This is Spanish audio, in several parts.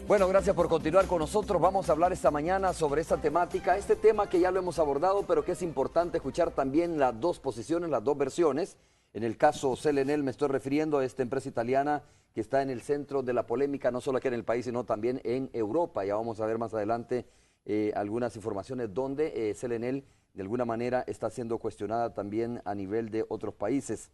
Bueno, gracias por continuar con nosotros. Vamos a hablar esta mañana sobre esta temática, este tema que ya lo hemos abordado, pero que es importante escuchar también las dos posiciones, las dos versiones. En el caso Selenel me estoy refiriendo a esta empresa italiana que está en el centro de la polémica, no solo aquí en el país, sino también en Europa. Ya vamos a ver más adelante algunas informaciones donde Selenel de alguna manera está siendo cuestionada también a nivel de otros países.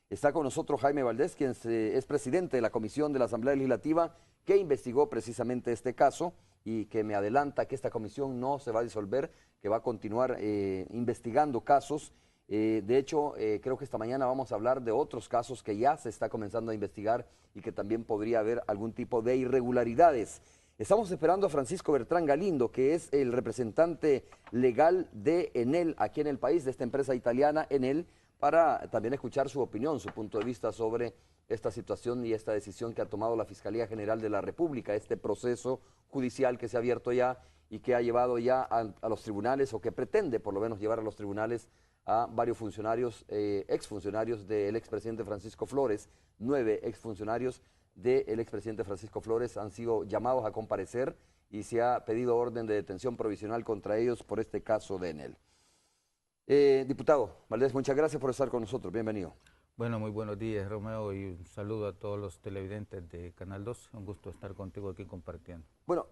Está con nosotros Jaime Valdés, quien es presidente de la Comisión de la Asamblea Legislativa que investigó precisamente este caso y que me adelanta que esta comisión no se va a disolver, que va a continuar investigando casos. De hecho, creo que esta mañana vamos a hablar de otros casos que ya se está comenzando a investigar y que también podría haber algún tipo de irregularidades. Estamos esperando a Francisco Bertrán Galindo, que es el representante legal de Enel aquí en el país, de esta empresa italiana Enel, para también escuchar su opinión, su punto de vista sobre esta situación y esta decisión que ha tomado la Fiscalía General de la República, este proceso judicial que se ha abierto ya y que ha llevado ya a los tribunales, o que pretende por lo menos llevar a los tribunales a varios funcionarios, exfuncionarios del expresidente Francisco Flores. 9 exfuncionarios del expresidente Francisco Flores han sido llamados a comparecer y se ha pedido orden de detención provisional contra ellos por este caso de Enel. Diputado Valdés, muchas gracias por estar con nosotros. Bienvenido. Bueno, muy buenos días, Romeo, y un saludo a todos los televidentes de Canal 2. Un gusto estar contigo aquí compartiendo. Bueno,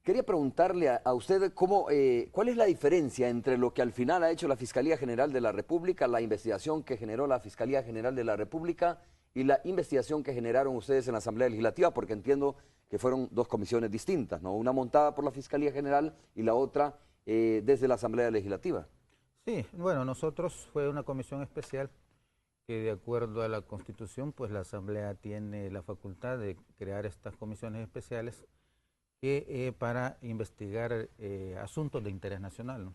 quería preguntarle a usted cuál es la diferencia entre lo que al final ha hecho la Fiscalía General de la República, la investigación que generó la Fiscalía General de la República y la investigación que generaron ustedes en la Asamblea Legislativa, porque entiendo que fueron dos comisiones distintas, ¿no? Una montada por la Fiscalía General y la otra desde la Asamblea Legislativa. Sí, bueno, nosotros fue una comisión especial que, de acuerdo a la Constitución, pues la Asamblea tiene la facultad de crear estas comisiones especiales que, para investigar asuntos de interés nacional, ¿no?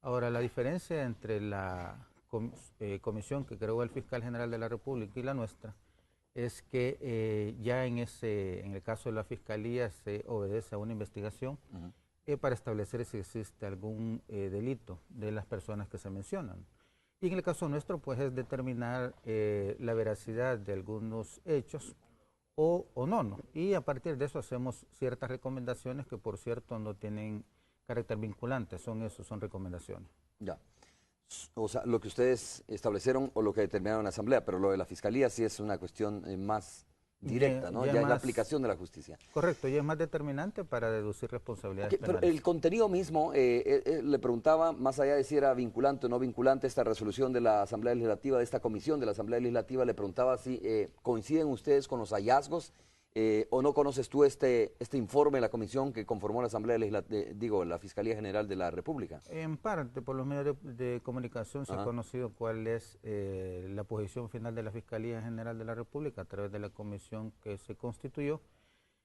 Ahora, la diferencia entre la comisión que creó el Fiscal General de la República y la nuestra es que ya en el caso de la Fiscalía se obedece a una investigación para establecer si existe algún delito de las personas que se mencionan. Y en el caso nuestro, pues es determinar la veracidad de algunos hechos o no. Y a partir de eso hacemos ciertas recomendaciones que, por cierto, no tienen carácter vinculante, son recomendaciones. Ya. O sea, lo que ustedes establecieron o lo que determinaron en la Asamblea, pero lo de la Fiscalía sí es una cuestión más directa, ¿no? Ya es la aplicación de la justicia. Correcto, y es más determinante para deducir responsabilidades penales. Pero el contenido mismo, le preguntaba, más allá de si era vinculante o no vinculante esta resolución de la Asamblea Legislativa, de esta comisión de la Asamblea Legislativa, le preguntaba si coinciden ustedes con los hallazgos o no conoces tú este informe de la comisión que conformó la Asamblea Legislativa, la Fiscalía General de la República. En parte, por los medios de comunicación se ha conocido cuál es la posición final de la Fiscalía General de la República a través de la comisión que se constituyó,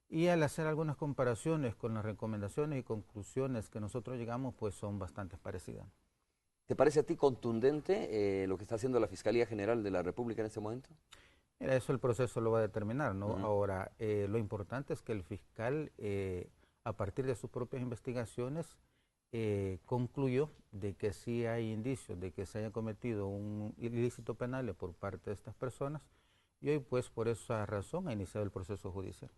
y al hacer algunas comparaciones con las recomendaciones y conclusiones que nosotros llegamos, pues son bastante parecidas. ¿Te parece a ti contundente lo que está haciendo la Fiscalía General de la República en este momento? Mira, eso el proceso lo va a determinar, ¿no? Ahora, lo importante es que el fiscal, a partir de sus propias investigaciones, concluyó de que sí hay indicios de que se haya cometido un ilícito penal por parte de estas personas, y hoy, pues, por esa razón ha iniciado el proceso judicial.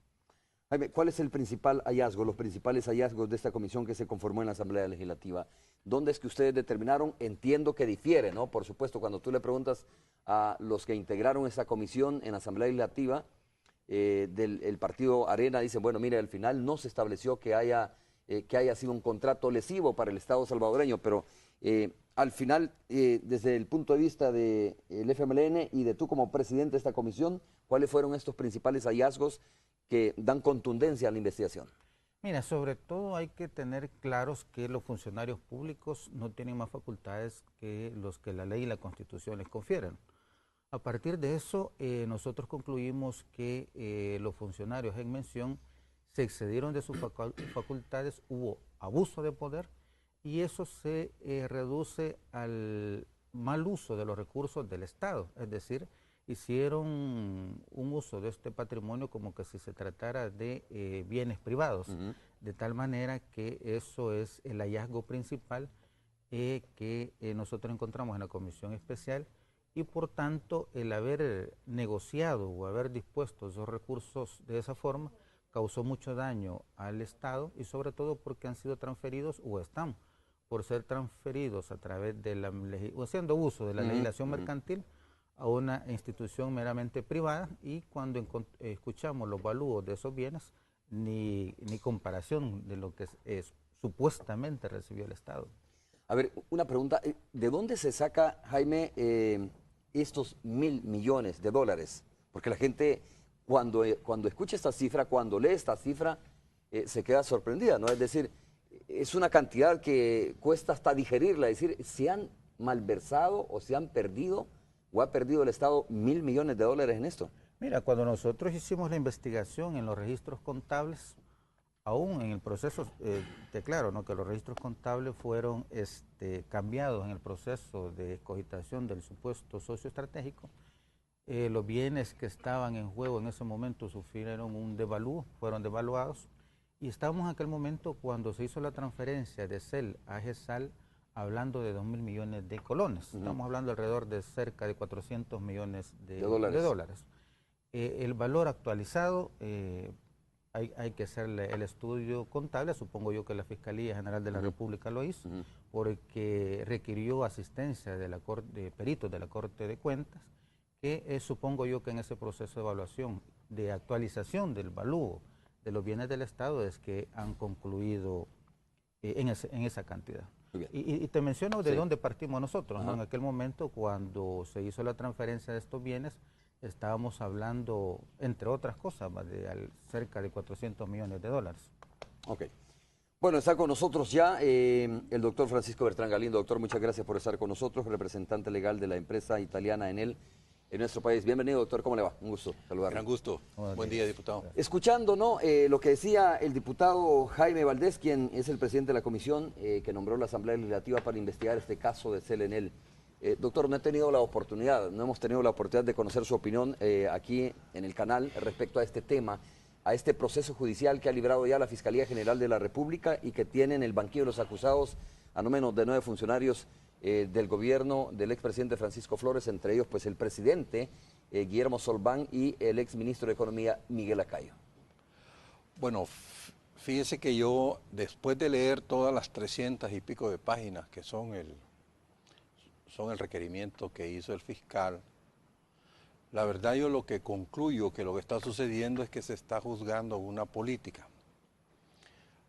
Jaime, ¿cuál es el principal hallazgo, los principales hallazgos de esta comisión que se conformó en la Asamblea Legislativa? ¿Dónde es que ustedes determinaron? Entiendo que difiere, ¿no? Por supuesto, cuando tú le preguntas a los que integraron esa comisión en la Asamblea Legislativa del partido Arena, dicen, bueno, mire, al final no se estableció que haya sido un contrato lesivo para el Estado salvadoreño, pero al final, desde el punto de vista del FMLN y de tú como presidente de esta comisión, ¿cuáles fueron estos principales hallazgos que dan contundencia a la investigación? Mira, sobre todo hay que tener claros que los funcionarios públicos no tienen más facultades que los que la ley y la Constitución les confieren. A partir de eso, nosotros concluimos que los funcionarios en mención se excedieron de sus facultades, hubo abuso de poder, y eso se reduce al mal uso de los recursos del Estado, es decir, hicieron un uso de este patrimonio como que si se tratara de bienes privados, de tal manera que eso es el hallazgo principal que nosotros encontramos en la comisión especial, y por tanto el haber negociado o haber dispuesto esos recursos de esa forma, causó mucho daño al Estado y sobre todo porque han sido transferidos o están por ser transferidos a través de la o haciendo uso de la legislación mercantil a una institución meramente privada, y cuando escuchamos los valúos de esos bienes, ni comparación de lo que supuestamente recibió el Estado. A ver, una pregunta, ¿de dónde se saca, Jaime, estos $1.000 millones? Porque la gente cuando escucha esta cifra, cuando lee esta cifra, se queda sorprendida, ¿no? Es decir, es una cantidad que cuesta hasta digerirla, es decir, ¿se han malversado o se han perdido o ha perdido el Estado $1.000 millones en esto? Mira, cuando nosotros hicimos la investigación en los registros contables, aún en el proceso, te aclaro, ¿no?, que los registros contables fueron cambiados en el proceso de cogitación del supuesto socio estratégico, los bienes que estaban en juego en ese momento sufrieron un devalúo, fueron devaluados, y estábamos en aquel momento cuando se hizo la transferencia de CEL a GESAL hablando de 2.000 millones de colones. Estamos hablando alrededor de cerca de 400 millones de dólares. El valor actualizado, hay que hacerle el estudio contable, supongo yo que la Fiscalía General de la República lo hizo, porque requirió asistencia de peritos de la Corte de Cuentas, que supongo yo que en ese proceso de evaluación, de actualización del valúo de los bienes del Estado, es que han concluido en esa cantidad. Y te menciono de dónde partimos nosotros, ¿no? En aquel momento, cuando se hizo la transferencia de estos bienes, estábamos hablando, entre otras cosas, de cerca de 400 millones de dólares. Ok. Bueno, está con nosotros ya el doctor Francisco Bertrán Galindo. Doctor, muchas gracias por estar con nosotros, representante legal de la empresa italiana Enel en nuestro país. Bienvenido, doctor, ¿cómo le va? Un gusto saludarlo. Gran gusto. Buen día, diputado. Escuchando, ¿no?, lo que decía el diputado Jaime Valdés, quien es el presidente de la comisión que nombró la Asamblea Legislativa para investigar este caso de CEL Enel. Doctor, no hemos tenido la oportunidad de conocer su opinión aquí en el canal respecto a este tema, a este proceso judicial que ha librado ya la Fiscalía General de la República y que tiene en el banquillo de los acusados a no menos de 9 funcionarios del gobierno del expresidente Francisco Flores, entre ellos pues el presidente Guillermo Solván y el exministro de Economía Miguel Acayo. Bueno, fíjese que yo, después de leer todas las 300 y pico de páginas que son el requerimiento que hizo el fiscal, la verdad yo lo que concluyo que lo que está sucediendo es que se está juzgando una política.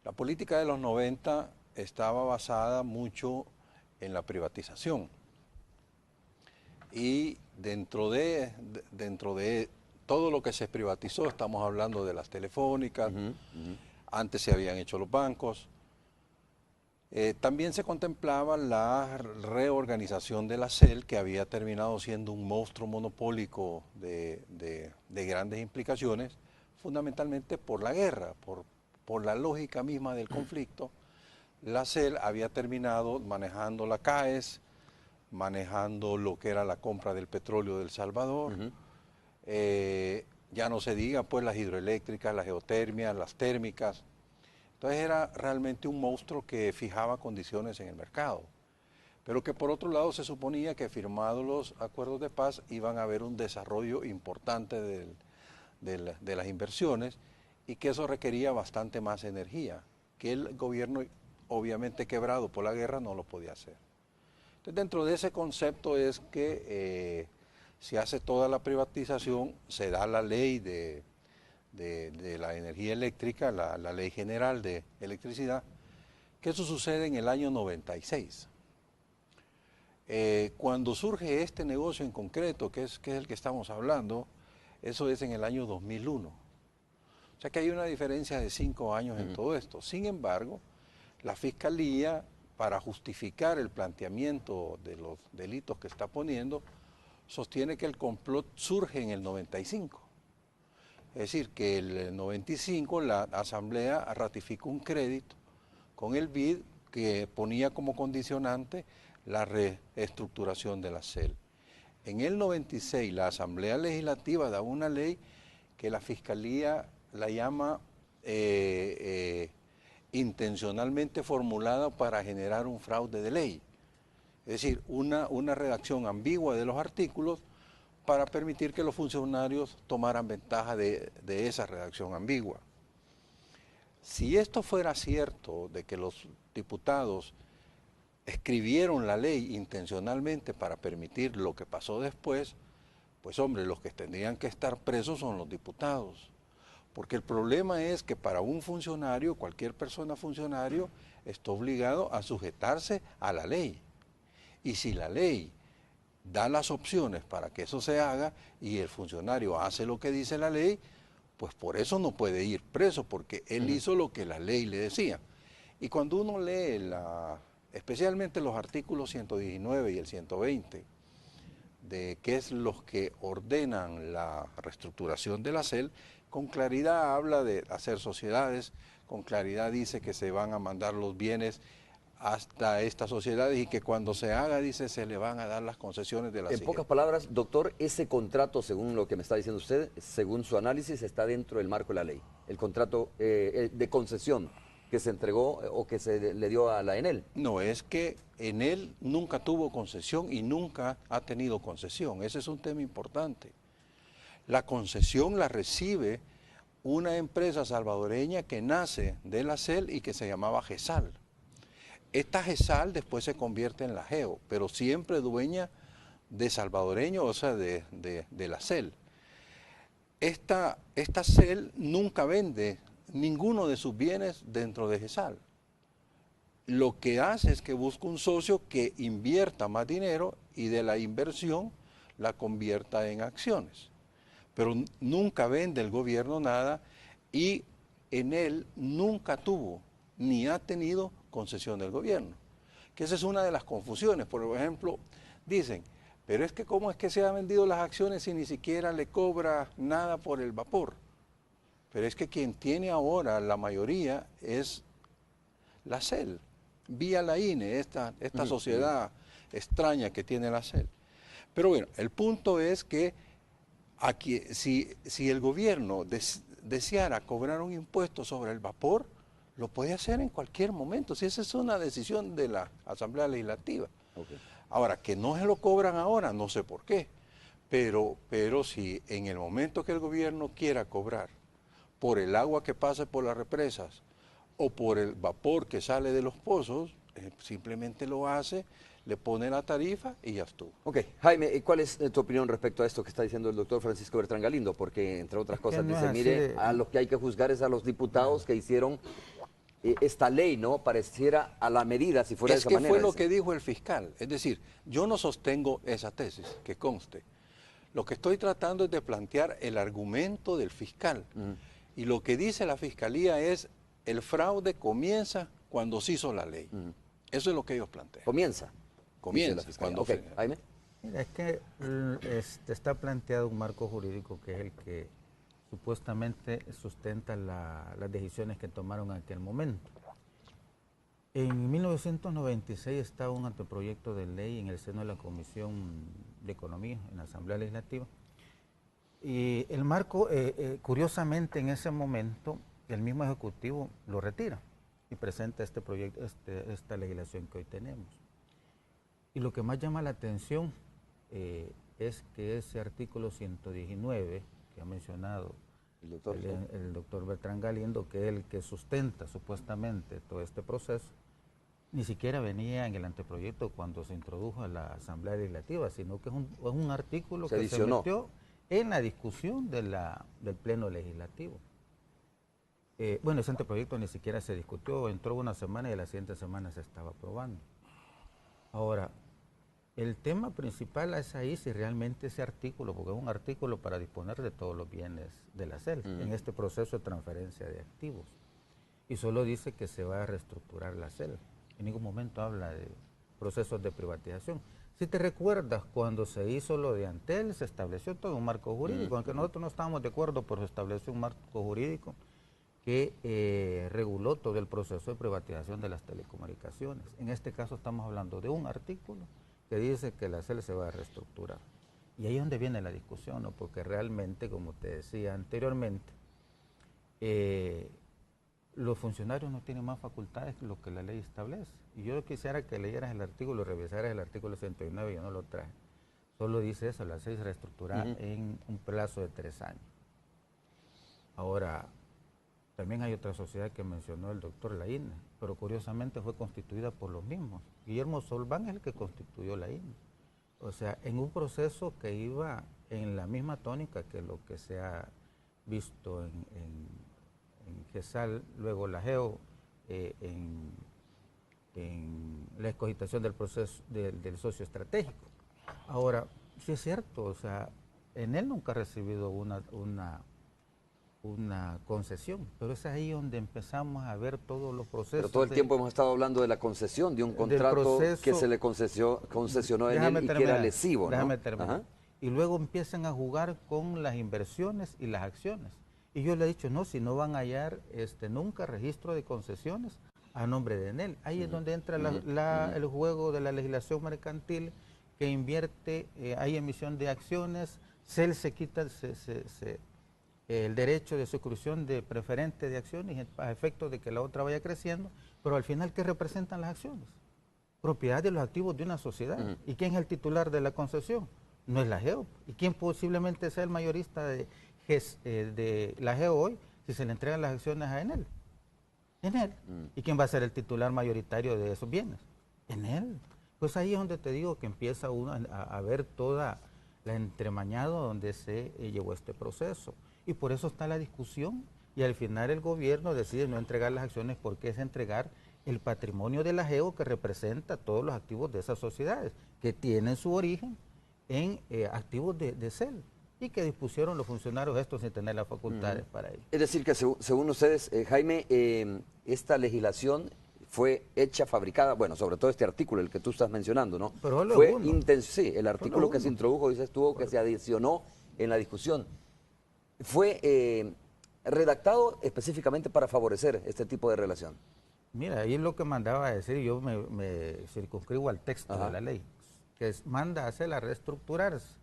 La política de los 90 estaba basada mucho en la privatización, y dentro de todo lo que se privatizó, estamos hablando de las telefónicas, antes se habían hecho los bancos, también se contemplaba la reorganización de la CEL, que había terminado siendo un monstruo monopólico de grandes implicaciones, fundamentalmente por la guerra, por la lógica misma del conflicto. La CEL había terminado manejando la CAES, manejando lo que era la compra del petróleo del Salvador, ya no se diga pues las hidroeléctricas, las geotermias, las térmicas. Entonces era realmente un monstruo que fijaba condiciones en el mercado, pero que por otro lado se suponía que firmados los acuerdos de paz iban a haber un desarrollo importante de las inversiones, y que eso requería bastante más energía, que el gobierno, obviamente quebrado por la guerra, no lo podía hacer. Entonces, dentro de ese concepto es que se hace toda la privatización, se da la ley de la energía eléctrica, la ley general de electricidad, que eso sucede en el año 96. Cuando surge este negocio en concreto, que es el que estamos hablando, eso es en el año 2001. O sea que hay una diferencia de 5 años en todo esto. Sin embargo, la Fiscalía, para justificar el planteamiento de los delitos que está poniendo, sostiene que el complot surge en el 95. Es decir, que el 95 la Asamblea ratificó un crédito con el BID que ponía como condicionante la reestructuración de la CEL. En el 96 la Asamblea Legislativa da una ley que la Fiscalía la llama intencionalmente formulada para generar un fraude de ley. Es decir, una redacción ambigua de los artículos para permitir que los funcionarios tomaran ventaja de esa redacción ambigua. Si esto fuera cierto, de que los diputados escribieron la ley intencionalmente para permitir lo que pasó después, pues hombre, los que tendrían que estar presos son los diputados. Porque el problema es que para un funcionario, cualquier persona funcionario, está obligado a sujetarse a la ley. Y si la ley da las opciones para que eso se haga y el funcionario hace lo que dice la ley, pues por eso no puede ir preso, porque él hizo lo que la ley le decía. Y cuando uno lee especialmente los artículos 119 y el 120, de qué es los que ordenan la reestructuración de la SEL, con claridad habla de hacer sociedades, con claridad dice que se van a mandar los bienes hasta estas sociedades y que cuando se haga, dice, se le van a dar las concesiones de la En pocas palabras, doctor, ese contrato, según lo que me está diciendo usted, según su análisis, está dentro del marco de la ley. El contrato de concesión que se entregó o que se le dio a la Enel. No, es que Enel nunca tuvo concesión y nunca ha tenido concesión. Ese es un tema importante. La concesión la recibe una empresa salvadoreña que nace de la SEL y que se llamaba GESAL. Esta GESAL después se convierte en la GEO, pero siempre dueña de salvadoreño, o sea, de la SEL. Esta SEL nunca vende ninguno de sus bienes dentro de GESAL. Lo que hace es que busca un socio que invierta más dinero y de la inversión la convierta en acciones. Pero nunca vende el gobierno nada y Enel nunca tuvo ni ha tenido concesión del gobierno. Que esa es una de las confusiones. Por ejemplo, dicen, pero es que ¿cómo es que se han vendido las acciones si ni siquiera le cobra nada por el vapor? Pero es que quien tiene ahora la mayoría es la SEL, vía la INE, esta sociedad extraña que tiene la SEL. Pero bueno, el punto es que aquí, si el gobierno deseara cobrar un impuesto sobre el vapor, lo puede hacer en cualquier momento, si esa es una decisión de la Asamblea Legislativa. Okay. Ahora, que no se lo cobran ahora, no sé por qué, pero si en el momento que el gobierno quiera cobrar por el agua que pasa por las represas o por el vapor que sale de los pozos, simplemente lo hace, le pone la tarifa y ya estuvo. Ok, Jaime, ¿cuál es tu opinión respecto a esto que está diciendo el doctor Francisco Bertrán Galindo? Porque, entre otras cosas, dice, mire, a los que hay que juzgar es a los diputados que hicieron esta ley, ¿no? Pareciera a la medida, si fuera de esa manera. Es que fue lo que dijo el fiscal. Es decir, yo no sostengo esa tesis, que conste. Lo que estoy tratando es de plantear el argumento del fiscal. Y lo que dice la fiscalía es, el fraude comienza cuando se hizo la ley. Eso es lo que ellos plantean. Comienza. Comienza. Cuando okay. Jaime. Mira, es que está planteado un marco jurídico que es el que supuestamente sustenta las decisiones que tomaron en aquel momento. En 1996 estaba un anteproyecto de ley en el seno de la Comisión de Economía, en la Asamblea Legislativa, y el marco, curiosamente en ese momento, el mismo Ejecutivo lo retira y presenta este proyecto, esta legislación que hoy tenemos. Y lo que más llama la atención es que ese artículo 119, que ha mencionado el doctor Bertrán Galindo, que es el que sustenta supuestamente todo este proceso, ni siquiera venía en el anteproyecto cuando se introdujo a la Asamblea Legislativa, sino que es un artículo que se metió en la discusión del Pleno Legislativo. Bueno, ese anteproyecto ni siquiera se discutió, entró una semana y la siguiente semana se estaba aprobando. Ahora, el tema principal es ahí si realmente ese artículo, porque es un artículo para disponer de todos los bienes de la SEL en este proceso de transferencia de activos. Y solo dice que se va a reestructurar la SEL. En ningún momento habla de procesos de privatización. Si te recuerdas, cuando se hizo lo de Antel, se estableció todo un marco jurídico, aunque nosotros no estábamos de acuerdo, pero se estableció un marco jurídico que reguló todo el proceso de privatización de las telecomunicaciones. En este caso estamos hablando de un artículo que dice que la SEL se va a reestructurar. Y ahí es donde viene la discusión, ¿no? Porque realmente, como te decía anteriormente, los funcionarios no tienen más facultades que lo que la ley establece. Y yo quisiera que leyeras el artículo, revisaras el artículo 109, yo no lo traje. Solo dice eso, la SEL se reestructurará en un plazo de 3 años. Ahora, También hay otra sociedad que mencionó el doctor, la INE, pero curiosamente fue constituida por los mismos. Guillermo Solván es el que constituyó la INE. O sea, en un proceso que iba en la misma tónica que lo que se ha visto en GESAL, luego la GEO, en la excogitación del proceso del socio estratégico. Ahora, sí es cierto, o sea, en él nunca ha recibido una concesión, pero es ahí donde empezamos a ver todos los procesos. Pero todo el tiempo hemos estado hablando de la concesión, de un contrato que se le concesionó en él y que era lesivo, ¿no? Déjame terminar. Y luego empiezan a jugar con las inversiones y las acciones. Y yo le he dicho, no, si no van a hallar nunca registro de concesiones a nombre de Enel. Ahí es donde entra el juego de la legislación mercantil que invierte, hay emisión de acciones, CEL se quita el derecho de suscripción de preferente de acciones a efectos de que la otra vaya creciendo, pero al final, ¿qué representan las acciones? Propiedad de los activos de una sociedad. ¿Y quién es el titular de la concesión? No es la GEO. ¿Y quién posiblemente sea el mayorista de la GEO hoy si se le entregan las acciones a Enel? Enel. ¿Y quién va a ser el titular mayoritario de esos bienes? Enel. Pues ahí es donde te digo que empieza uno a ver toda la entremañado donde se llevó este proceso. Y por eso está la discusión y al final el gobierno decide no entregar las acciones porque es entregar el patrimonio de la GEO que representa todos los activos de esas sociedades que tienen su origen en activos de CEL y que dispusieron los funcionarios estos sin tener las facultades para ello. Es decir que según ustedes, Jaime, esta legislación fue hecha, fabricada, bueno, sobre todo este artículo, el que tú estás mencionando, ¿no? Pero fue sí, el artículo que se introdujo, dices tú, que se adicionó en la discusión, fue redactado específicamente para favorecer este tipo de relación. Mira, ahí es lo que mandaba a decir, yo me circunscribo al texto de la ley, que manda a hacer a reestructurarse.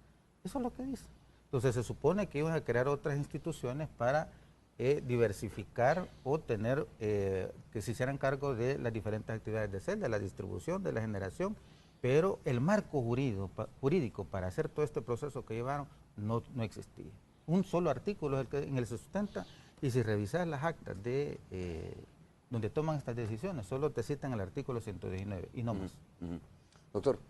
Eso es lo que dice. Entonces se supone que iban a crear otras instituciones para diversificar o tener, que se hicieran cargo de las diferentes actividades de CEL, de la distribución, de la generación, pero el marco jurídico para hacer todo este proceso que llevaron no existía. Un solo artículo es el que en el se sustenta, y si revisas las actas de donde toman estas decisiones, solo te citan el artículo 119 y no más. Doctor.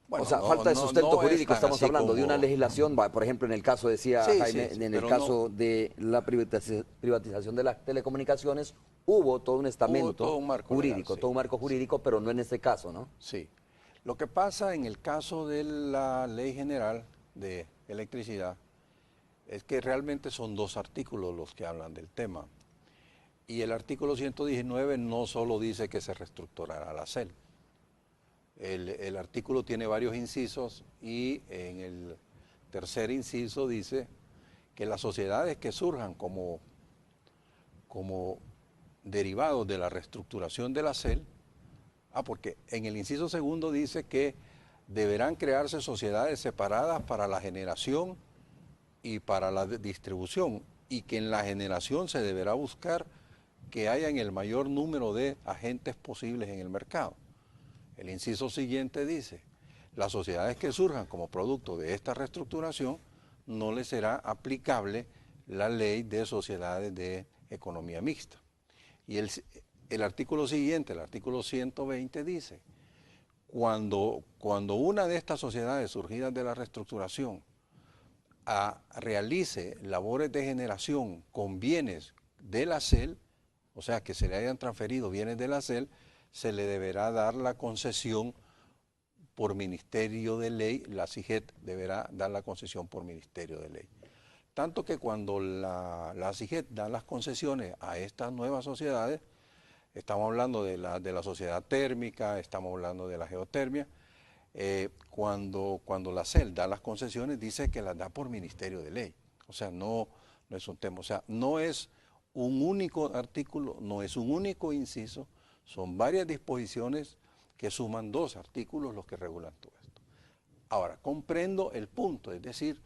Bueno, o sea, falta de sustento jurídico, estamos hablando de una legislación, por ejemplo, en el caso, decía Jaime, en el caso de la privatización de las telecomunicaciones, hubo todo un estamento todo un marco jurídico, legal, todo un marco jurídico, pero no en este caso, ¿no? Sí. Lo que pasa en el caso de la Ley General de Electricidad es que realmente son dos artículos los que hablan del tema. Y el artículo 119 no solo dice que se reestructurará la CEL. El artículo tiene varios incisos y en el tercer inciso dice que las sociedades que surjan como derivados de la reestructuración de la CEL, porque en el inciso segundo dice que deberán crearse sociedades separadas para la generación y para la distribución, y que en la generación se deberá buscar que hayan el mayor número de agentes posibles en el mercado. El inciso siguiente dice, las sociedades que surjan como producto de esta reestructuración no les será aplicable la ley de sociedades de economía mixta. Y el artículo siguiente, el artículo 120 dice, cuando una de estas sociedades surgidas de la reestructuración realice labores de generación con bienes de la CEL, o sea que se le hayan transferido bienes de la CEL, se le deberá dar la concesión por Ministerio de Ley, la CIGET deberá dar la concesión por Ministerio de Ley. Tanto que cuando la CIGET da las concesiones a estas nuevas sociedades, estamos hablando de la sociedad térmica, estamos hablando de la geotermia, cuando la CEL da las concesiones dice que las da por Ministerio de Ley. O sea, no es un tema, o sea, no es un único artículo, no es un único inciso, son varias disposiciones que suman dos artículos los que regulan todo esto. Ahora, comprendo el punto, es decir,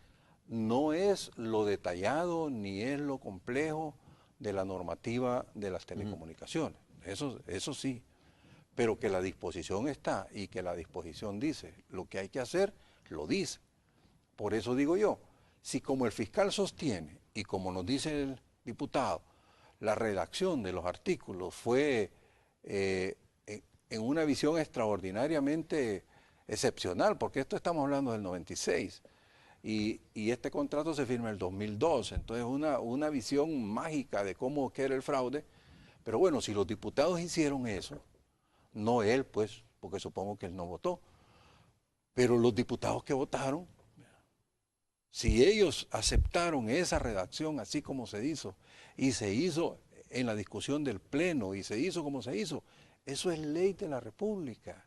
no es lo detallado ni es lo complejo de la normativa de las telecomunicaciones, eso sí, pero que la disposición está y que la disposición dice lo que hay que hacer, lo dice. Por eso digo yo, si como el fiscal sostiene y como nos dice el diputado, la redacción de los artículos fue en una visión extraordinariamente excepcional, porque esto estamos hablando del 96 y este contrato se firma en el 2002, entonces una visión mágica de cómo que era el fraude. Pero bueno, si los diputados hicieron eso, no él pues, porque supongo que él no votó, pero los diputados que votaron, si ellos aceptaron esa redacción así como se hizo, y se hizo en la discusión del Pleno, y se hizo como se hizo, eso es ley de la República.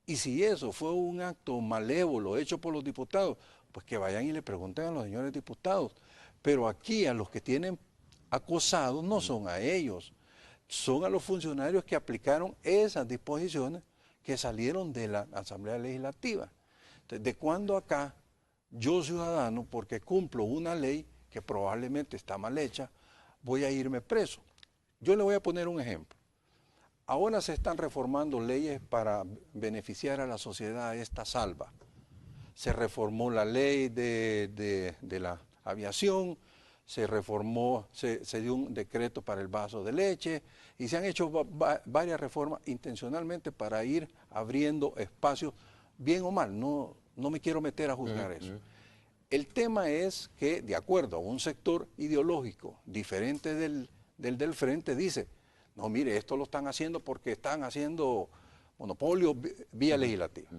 Y si eso fue un acto malévolo hecho por los diputados, pues que vayan y le pregunten a los señores diputados. Pero aquí a los que tienen acosados no son a ellos, son a los funcionarios que aplicaron esas disposiciones que salieron de la Asamblea Legislativa. Entonces, ¿de cuándo acá yo, ciudadano, porque cumplo una ley que probablemente está mal hecha, voy a irme preso? Yo le voy a poner un ejemplo. Ahora se están reformando leyes para beneficiar a la sociedad esta salva. Se reformó la ley de la aviación, se reformó, se dio un decreto para el vaso de leche y se han hecho varias reformas intencionalmente para ir abriendo espacios, bien o mal, no me quiero meter a juzgar eso. El tema es que, de acuerdo a un sector ideológico diferente del frente, dice, no, mire, esto lo están haciendo porque están haciendo monopolio vía legislativa.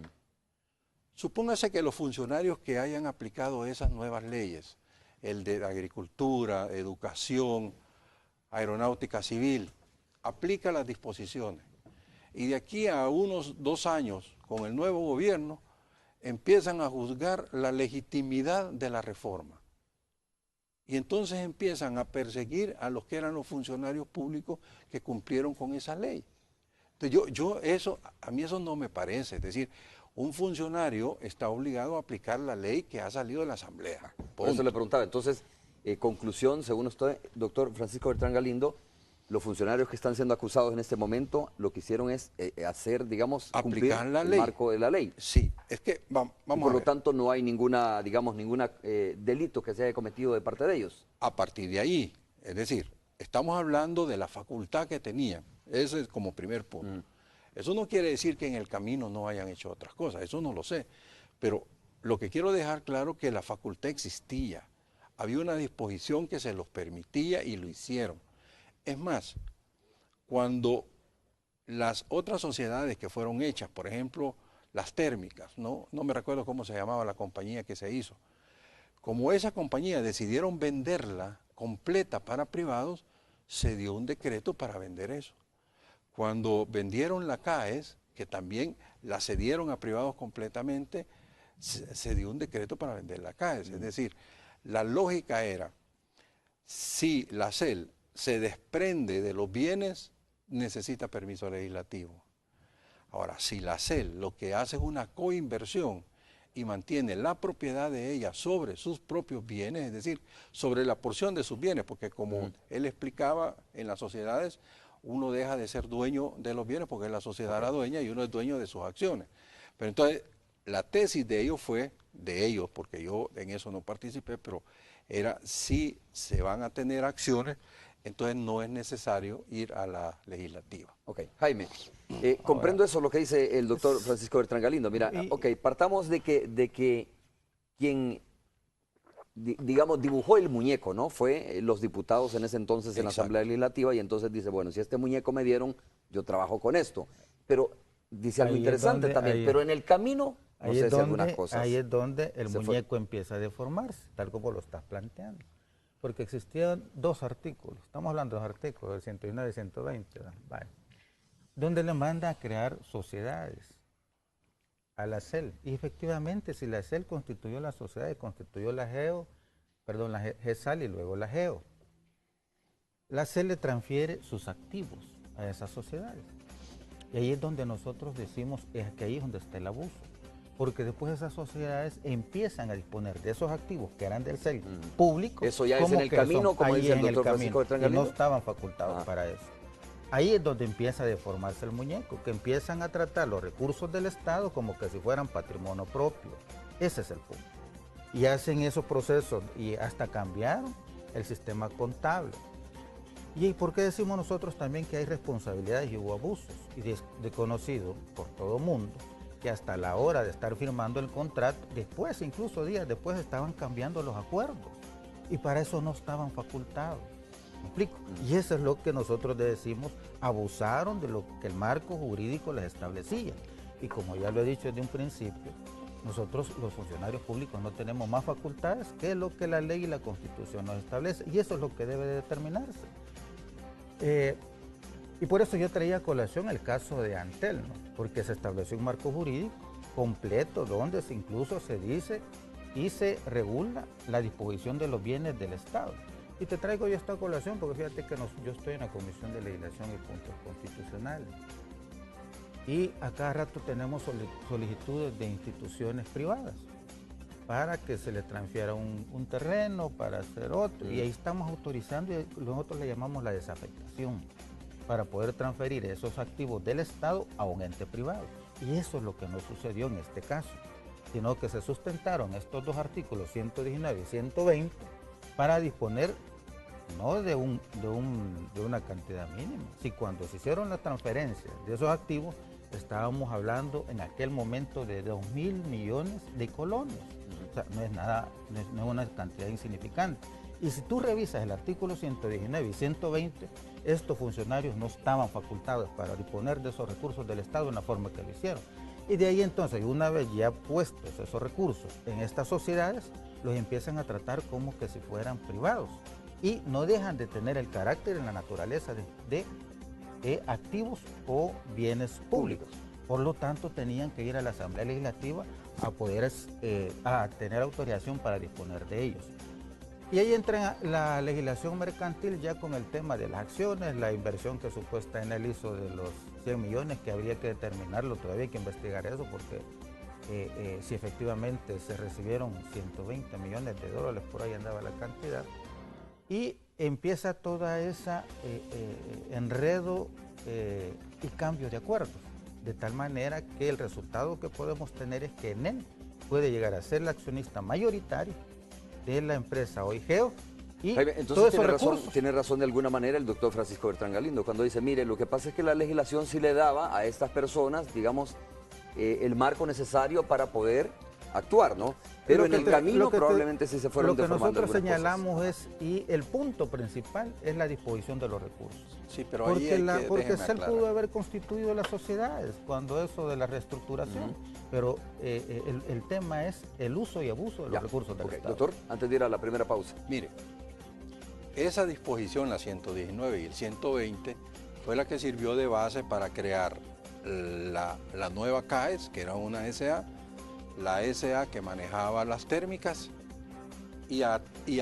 Supóngase que los funcionarios que hayan aplicado esas nuevas leyes, el de agricultura, educación, aeronáutica civil, aplica las disposiciones. Y de aquí a unos 2 años, con el nuevo gobierno, empiezan a juzgar la legitimidad de la reforma. Y entonces empiezan a perseguir a los que eran los funcionarios públicos que cumplieron con esa ley. Entonces a mí eso no me parece. Es decir, un funcionario está obligado a aplicar la ley que ha salido de la Asamblea. Por eso le preguntaba. Entonces, conclusión, según usted, doctor Francisco Bertrán Galindo, los funcionarios que están siendo acusados en este momento lo que hicieron es hacer, digamos, cumplir aplicar la el ley. marco de la ley. Sí, es que vamos a ver. Por lo tanto, no hay ninguna, digamos, delito que se haya cometido de parte de ellos. A partir de ahí, es decir, estamos hablando de la facultad que tenían. Ese es como primer punto. Eso no quiere decir que en el camino no hayan hecho otras cosas, eso no lo sé. Pero lo que quiero dejar claro es que la facultad existía. Había una disposición que se los permitía y lo hicieron. Es más, cuando las otras sociedades que fueron hechas, por ejemplo, las térmicas, no me recuerdo cómo se llamaba la compañía que se hizo, como esa compañía decidieron venderla completa para privados, se dio un decreto para vender eso. Cuando vendieron la CAES, que también la cedieron a privados completamente, se dio un decreto para vender la CAES. Es decir, la lógica era, si la CEL se desprende de los bienes, necesita permiso legislativo. Ahora, si la CEL lo que hace es una coinversión y mantiene la propiedad de ella sobre sus propios bienes, es decir, sobre la porción de sus bienes, porque como él explicaba, en las sociedades uno deja de ser dueño de los bienes porque la sociedad era dueña y uno es dueño de sus acciones. Pero entonces, la tesis de ellos fue, porque yo en eso no participé, pero era si se van a tener acciones, entonces no es necesario ir a la legislativa. Ok, Jaime, comprendo eso lo que dice el doctor Francisco Bertrán Galindo. Mira, partamos de que quien, digamos, dibujó el muñeco, ¿no? Fue los diputados en ese entonces en la Asamblea Legislativa y entonces dice, bueno, si este muñeco me dieron, yo trabajo con esto. Pero dice algo interesante también, pero en el camino, no sé si algunas cosas. Ahí es donde el muñeco empieza a deformarse, tal como lo estás planteando. Porque existían 2 artículos, estamos hablando de 2 artículos, del 119 y 120, vale, donde le manda a crear sociedades a la CEL. Y efectivamente, si la CEL constituyó la sociedad y constituyó la GESAL y luego la GEO, la CEL le transfiere sus activos a esas sociedades. Y ahí es donde nosotros decimos que ahí es donde está el abuso. Porque después esas sociedades empiezan a disponer de esos activos que eran del CEL público. Eso ya es en el camino, como dice el doctor Francisco Bertrán Galindo. No estaban facultados para eso. Ahí es donde empieza a deformarse el muñeco, que empiezan a tratar los recursos del Estado como que si fueran patrimonio propio. Ese es el punto. Y hacen esos procesos y hasta cambiaron el sistema contable. ¿Y por qué decimos nosotros también que hay responsabilidades y hubo abusos? Y de conocido por todo mundo que hasta la hora de estar firmando el contrato, después, incluso días después, estaban cambiando los acuerdos. Y para eso no estaban facultados. ¿Me explico? Y eso es lo que nosotros decimos, abusaron de lo que el marco jurídico les establecía. Y como ya lo he dicho desde un principio, nosotros los funcionarios públicos no tenemos más facultades que lo que la ley y la Constitución nos establece. Y eso es lo que debe de determinarse. Y por eso yo traía a colación el caso de Antel, ¿no? Porque se estableció un marco jurídico completo donde incluso se dice y se regula la disposición de los bienes del Estado. Y te traigo yo esta colación porque fíjate que yo estoy en la Comisión de Legislación y Puntos Constitucionales. Y a cada rato tenemos solicitudes de instituciones privadas para que se les transfiera un terreno, para hacer otro. Y ahí estamos autorizando y nosotros le llamamos la desafectación, para poder transferir esos activos del Estado a un ente privado. Y eso es lo que no sucedió en este caso, sino que se sustentaron estos dos artículos 119 y 120 para disponer no de una cantidad mínima. Si cuando se hicieron las transferencias de esos activos, estábamos hablando en aquel momento de 2.000 millones de colones. O sea, no es nada, no es una cantidad insignificante. Y si tú revisas el artículo 119 y 120, estos funcionarios no estaban facultados para disponer de esos recursos del Estado en la forma que lo hicieron. Y de ahí entonces, una vez ya puestos esos recursos en estas sociedades, los empiezan a tratar como que si fueran privados. Y no dejan de tener el carácter en la naturaleza de activos o bienes públicos. Por lo tanto, tenían que ir a la Asamblea Legislativa a poder a tener autorización para disponer de ellos. Y ahí entra la legislación mercantil ya con el tema de las acciones, la inversión que supuestamente él hizo de los 100 millones, que habría que determinarlo, todavía hay que investigar eso, porque si efectivamente se recibieron 120 millones de dólares, por ahí andaba la cantidad, y empieza toda esa enredo y cambio de acuerdos, de tal manera que el resultado que podemos tener es que Enel puede llegar a ser el accionista mayoritario de la empresa OIGEO y Jaime, entonces todos esos recursos. tiene razón de alguna manera el doctor Francisco Bertrán Galindo cuando dice, mire, lo que pasa es que la legislación sí le daba a estas personas, digamos, el marco necesario para poder actuar, ¿no? Pero en el camino probablemente sí se fueron deformando algunas cosas. Lo que nosotros señalamos es, y el punto principal es la disposición de los recursos. Sí, pero porque CEL pudo haber constituido las sociedades cuando eso de la reestructuración, pero el tema es el uso y abuso de los recursos del Estado. Doctor, antes de ir a la primera pausa. Mire, esa disposición, la 119 y el 120, fue la que sirvió de base para crear la nueva CAES, que era una SA, la SA que manejaba las térmicas, y a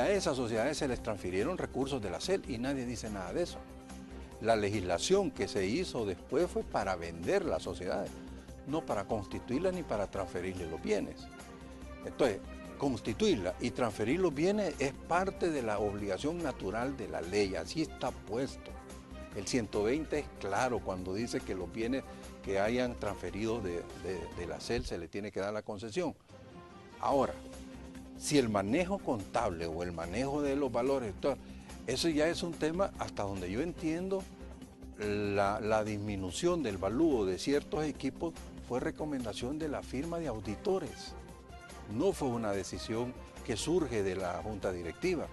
esas sociedades se les transfirieron recursos de la CEL y nadie dice nada de eso. La legislación que se hizo después fue para vender las sociedades, no para constituirlas ni para transferirle los bienes. Entonces, constituirla y transferir los bienes es parte de la obligación natural de la ley, así está puesto. El 120 es claro cuando dice que los bienes que hayan transferido de la CEL se le tiene que dar la concesión. Ahora, si el manejo contable o el manejo de los valores, eso ya es un tema hasta donde yo entiendo la disminución del valúo de ciertos equipos fue recomendación de la firma de auditores. No fue una decisión que surge de la junta directiva.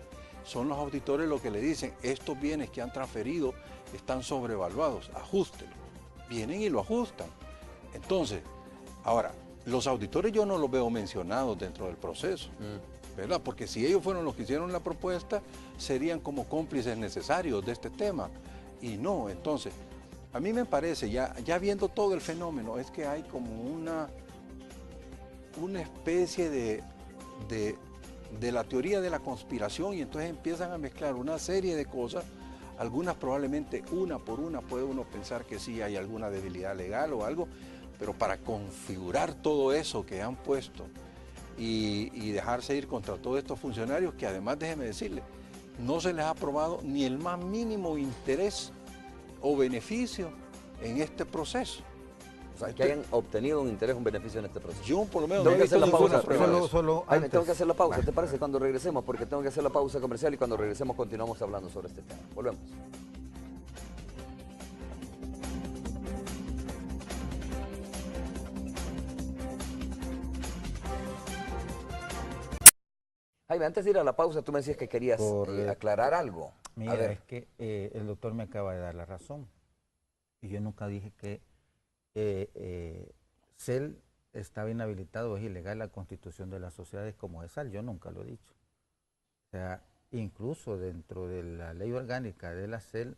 Son los auditores los que le dicen, estos bienes que han transferido están sobrevaluados, ajústelo. Vienen y lo ajustan. Entonces, ahora, los auditores yo no los veo mencionados dentro del proceso, ¿verdad? Porque si ellos fueron los que hicieron la propuesta, serían como cómplices necesarios de este tema. Y no, entonces, a mí me parece, ya viendo todo el fenómeno, es que hay como una especie de la teoría de la conspiración y entonces empiezan a mezclar una serie de cosas, algunas probablemente una por una puede uno pensar que sí hay alguna debilidad legal o algo, pero para configurar todo eso que han puesto y dejarse ir contra todos estos funcionarios que además, déjeme decirle, no se les ha aprobado ni el más mínimo interés o beneficio en este proceso. O sea, que hayan obtenido un interés, un beneficio en este proceso. Yo por lo menos tengo que hacer la pausa. Jaime, tengo que hacer la pausa, ¿te parece? Cuando regresemos, porque tengo que hacer la pausa comercial y cuando regresemos continuamos hablando sobre este tema. Volvemos. Jaime, antes de ir a la pausa, tú me decías que querías aclarar algo. Mira, es que el doctor me acaba de dar la razón. Y yo nunca dije que CEL estaba inhabilitado, es ilegal la constitución de las sociedades como ESAL. Yo nunca lo he dicho. O sea, incluso dentro de la ley orgánica de la CEL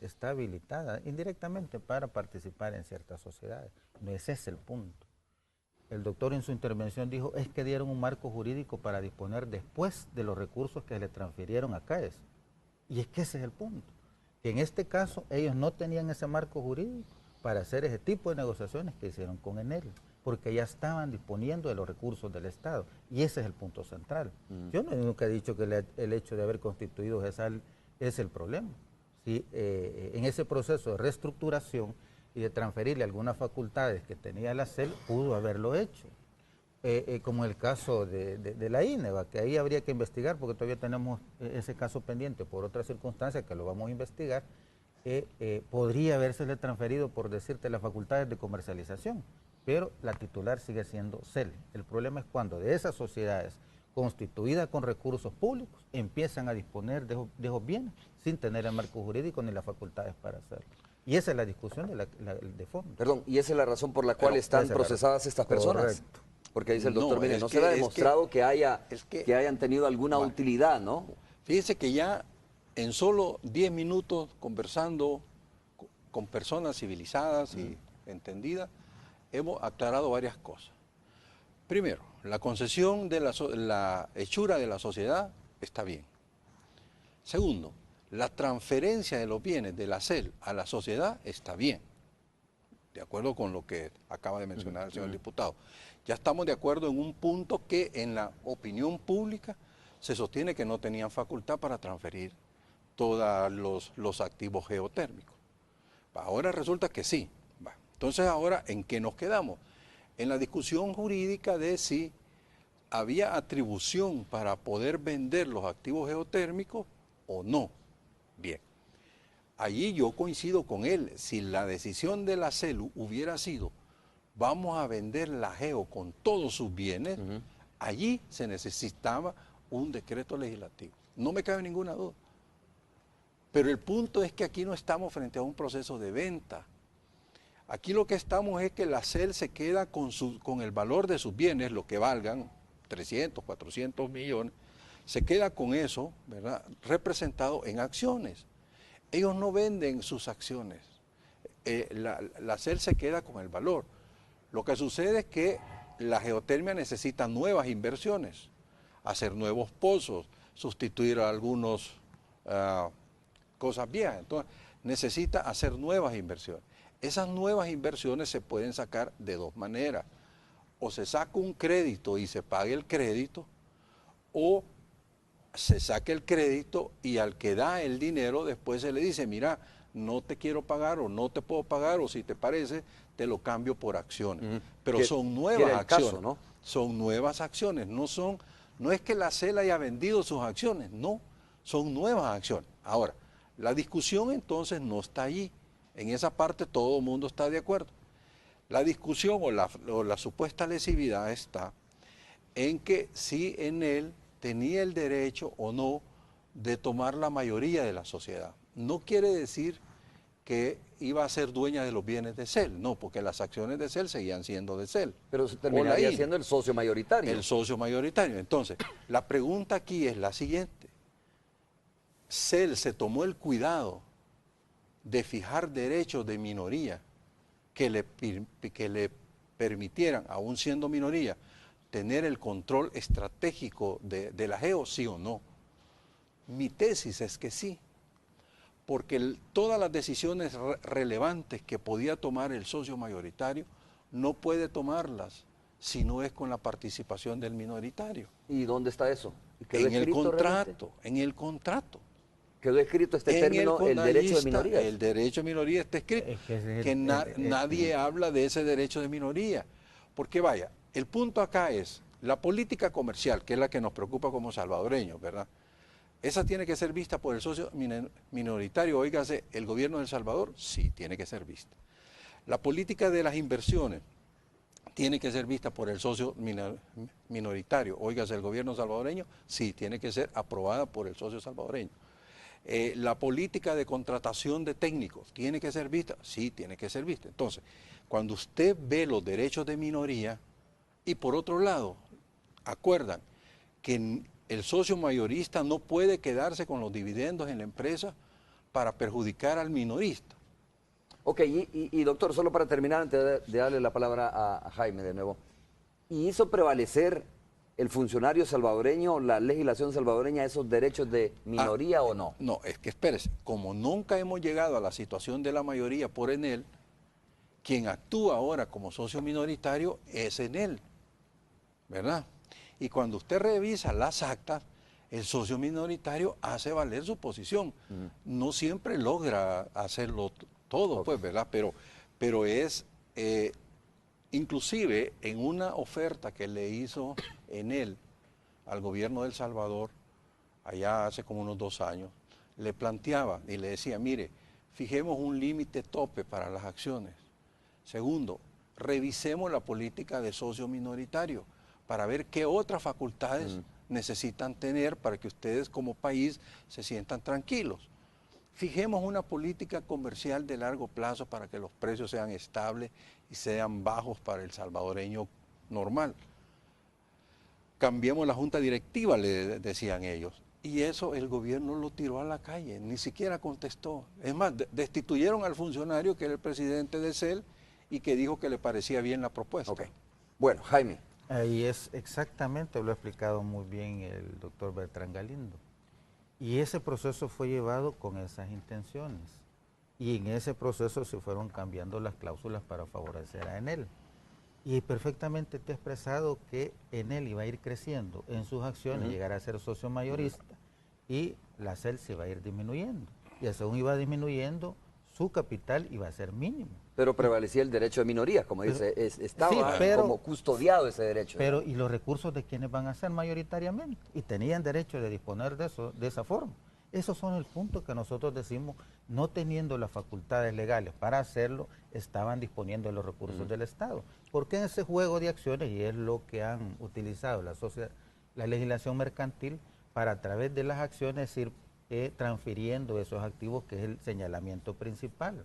está habilitada indirectamente para participar en ciertas sociedades. No ese es el punto. El doctor en su intervención dijo, es que dieron un marco jurídico para disponer después de los recursos que le transfirieron a CAES. Y es que ese es el punto. Que en este caso ellos no tenían ese marco jurídico para hacer ese tipo de negociaciones que hicieron con Enel, porque ya estaban disponiendo de los recursos del Estado. Y ese es el punto central. Yo nunca he dicho que el hecho de haber constituido GESAL es el problema. ¿Sí? En ese proceso de reestructuración y de transferirle algunas facultades que tenía la CEL, pudo haberlo hecho. Como el caso de la INEVA, que ahí habría que investigar, porque todavía tenemos ese caso pendiente por otras circunstancias que lo vamos a investigar, podría habérsele transferido, por decirte, las facultades de comercialización, pero la titular sigue siendo CEL. El problema es cuando de esas sociedades constituidas con recursos públicos empiezan a disponer de esos bienes sin tener el marco jurídico ni las facultades para hacerlo. Y esa es la discusión de fondo. Perdón, y esa es la razón por la cual están procesadas estas personas. Correcto. Porque dice el doctor, mire, no se le ha demostrado que hayan tenido alguna utilidad, ¿no? Fíjese que ya en solo 10 minutos conversando con personas civilizadas y entendidas, hemos aclarado varias cosas. Primero, la concesión de la hechura de la sociedad está bien. Segundo, la transferencia de los bienes de la CEL a la sociedad está bien, de acuerdo con lo que acaba de mencionar el señor diputado. Ya estamos de acuerdo en un punto que en la opinión pública se sostiene que no tenían facultad para transferir todos los activos geotérmicos. Ahora resulta que sí. Entonces ahora, ¿en qué nos quedamos? En la discusión jurídica de si había atribución para poder vender los activos geotérmicos o no. Bien, allí yo coincido con él. Si la decisión de la CELU hubiera sido vamos a vender la GEO con todos sus bienes, allí se necesitaba un decreto legislativo. No me cabe ninguna duda. Pero el punto es que aquí no estamos frente a un proceso de venta. Aquí lo que estamos es que la CEL se queda con el valor de sus bienes, lo que valgan, 300, 400 millones, se queda con eso, ¿verdad?, representado en acciones. Ellos no venden sus acciones. La CEL se queda con el valor. Lo que sucede es que la geotermia necesita nuevas inversiones, hacer nuevos pozos, sustituir algunas cosas viejas. Entonces, necesita hacer nuevas inversiones. Esas nuevas inversiones se pueden sacar de dos maneras. O se saca un crédito y se pague el crédito, o se saque el crédito y al que da el dinero después se le dice, mira, no te quiero pagar o no te puedo pagar o si te parece te lo cambio por acciones. Pero son nuevas acciones, caso, ¿no? Son nuevas acciones, no es que la CEL haya vendido sus acciones, no, son nuevas acciones. Ahora, la discusión entonces no está allí, en esa parte todo el mundo está de acuerdo. La discusión o la supuesta lesividad está en que si Enel tenía el derecho o no de tomar la mayoría de la sociedad. No quiere decir que iba a ser dueña de los bienes de CEL, no, porque las acciones de CEL seguían siendo de CEL. Pero se terminaría siendo el socio mayoritario. El socio mayoritario. Entonces, la pregunta aquí es la siguiente. CEL se tomó el cuidado de fijar derechos de minoría que le permitieran, aún siendo minoría, tener el control estratégico de la GEO, sí o no. Mi tesis es que sí, porque todas las decisiones relevantes que podía tomar el socio mayoritario no puede tomarlas si no es con la participación del minoritario. ¿Y dónde está eso? En el contrato, en el contrato. Quedó escrito este término, el derecho de minoría. El derecho de minoría está escrito, nadie habla de ese derecho de minoría. Porque vaya, el punto acá es, la política comercial, que es la que nos preocupa como salvadoreños, ¿verdad? ¿Esa tiene que ser vista por el socio minoritario? Óigase, ¿el gobierno de El Salvador? Sí, tiene que ser vista. La política de las inversiones tiene que ser vista por el socio minoritario. Óigase, el gobierno salvadoreño, sí, tiene que ser aprobada por el socio salvadoreño. La política de contratación de técnicos, ¿tiene que ser vista? Sí, tiene que ser vista. Entonces, cuando usted ve los derechos de minoría, y por otro lado, acuerdan que el socio mayorista no puede quedarse con los dividendos en la empresa para perjudicar al minorista. Ok, y doctor, solo para terminar, antes de darle la palabra a Jaime de nuevo, ¿y hizo prevalecer el funcionario salvadoreño, la legislación salvadoreña, esos derechos de minoría o no? No, es que espérese, como nunca hemos llegado a la situación de la mayoría por Enel, quien actúa ahora como socio minoritario es Enel, ¿verdad? Y cuando usted revisa las actas, el socio minoritario hace valer su posición. No siempre logra hacerlo todo, pues, ¿verdad? Pero es, inclusive en una oferta que le hizo Enel al gobierno de El Salvador, allá hace como unos 2 años, le planteaba y le decía, mire, fijemos un límite tope para las acciones. Segundo, revisemos la política de socio minoritario para ver qué otras facultades necesitan tener para que ustedes como país se sientan tranquilos. Fijemos una política comercial de largo plazo para que los precios sean estables y sean bajos para el salvadoreño normal. Cambiemos la junta directiva, le decían ellos. Y eso el gobierno lo tiró a la calle, ni siquiera contestó. Es más, destituyeron al funcionario que era el presidente de CEL y que dijo que le parecía bien la propuesta. Ok. Bueno, Jaime. Ahí es exactamente, lo ha explicado muy bien el doctor Bertrán Galindo. Y ese proceso fue llevado con esas intenciones. Y en ese proceso se fueron cambiando las cláusulas para favorecer a Enel. Y perfectamente te he expresado que Enel iba a ir creciendo en sus acciones, llegar a ser socio mayorista, y la CEL se iba a ir disminuyendo. Y según iba disminuyendo, su capital iba a ser mínimo. Pero prevalecía el derecho de minoría, como dice, estaba sí, como custodiado ese derecho. Pero, ¿y los recursos de quienes van a ser mayoritariamente? Y tenían derecho de disponer de eso, de esa forma. Esos son el punto que nosotros decimos, no teniendo las facultades legales para hacerlo, estaban disponiendo de los recursos del Estado. Porque en ese juego de acciones, y es lo que han utilizado la legislación mercantil, para a través de las acciones ir transfiriendo esos activos, que es el señalamiento principal.